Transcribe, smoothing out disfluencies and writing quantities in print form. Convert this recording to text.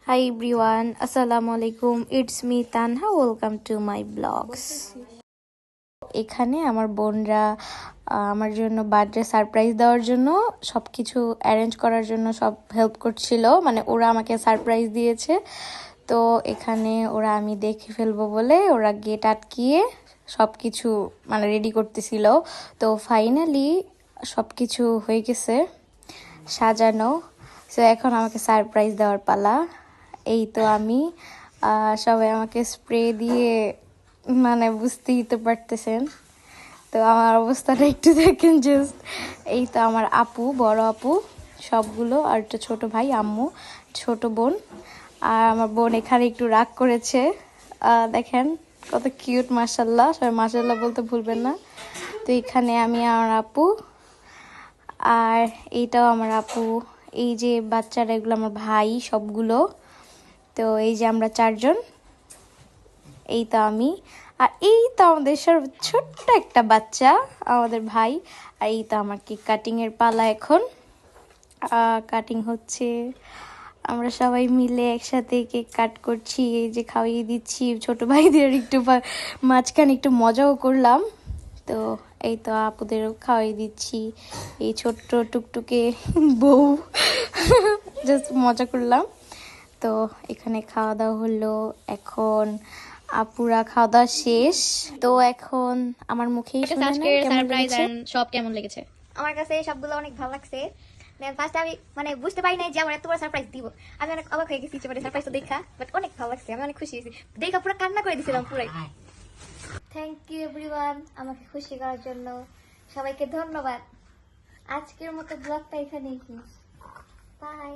Hi everyone, Assalamualaikum. It's me Tanha. Welcome to my vlogs. এখানে আমার বোনরা আমার জন্য বার্থডে সারপ্রাইজ দেওয়ার জন্য সবকিছু অ্যারেঞ্জ করার জন্য সব হেল্প করছিল, মানে ওরা আমাকে সারপ্রাইজ দিয়েছে। তো এখানে ওরা আমি দেখে ফেলবো বলে ওরা গেট আটকিয়ে সবকিছু মানে রেডি করতেছিল। তো ফাইনালি সবকিছু হয়ে গেছে সাজানো। সো এখন আমাকে সারপ্রাইজ দেওয়ার পালা। এই তো আমি সবাই আমাকে স্প্রে দিয়ে মানে বুঝতেই তো পারতেছেন। তো আমার অবস্থাটা একটু দেখেন জাস্ট। এই তো আমার আপু, বড় আপু সবগুলো, আর একটা ছোট ভাই, আম্মু, ছোট বোন। আর আমার বোন এখানে একটু রাগ করেছে, দেখেন কত কিউট, মাশাল্লাহ। সবাই মাশাল্লাহ বলতে ভুলবেন না। তো এখানে আমি আমার আপু, আর এইটাও আমার আপু। এই যে বাচ্চারা, এগুলো আমার ভাই সবগুলো। তো এই যে আমরা চারজন, এই তো আমি, আর এই তো আমাদের ছোট্ট একটা বাচ্চা, আমাদের ভাই। আর এই তো আমার কেক কাটিং এর পালা। এখন কাটিং হচ্ছে, আমরা সবাই মিলে একসাথে কেক কাট করছি। এই যে খাওয়িয়ে দিচ্ছি ছোট ভাইদের, একটু মাঝখানে একটু মজাও করলাম। তো এই তো আপুদেরও খাওয়াই দিচ্ছি, এই ছোট্ট টুকটুকে বউ, জাস্ট মজা করলাম। তো এখানে খাওয়া দাওয়া হলো, এখন আপুরা খাওয়া দাওয়া শেষ। তো এখন আমার মুখেই শুনে নেন কেমন লেগেছে। সব কেমন লেগেছে? আমার কাছে সবগুলো অনেক ভালো লাগছে। ফার্স্ট আমি মানে বুঝতে পারি নাই যে আমার এত বড় সারপ্রাইজ দিব। আমি অনেক অবাক হয়ে গেছি মানে সারপ্রাইজটা দেখা, বাট অনেক ভালো লাগছে। আমি অনেক খুশি হয়েছি, দেখা পুরো কান্না করে দিয়েছিলাম পুরাই। থ্যাংক ইউ এভরিওয়ান আমাকে খুশি করার জন্য, সবাইকে ধন্যবাদ। আজকের মতো ব্লগটা এখানেই শেষ, বাই।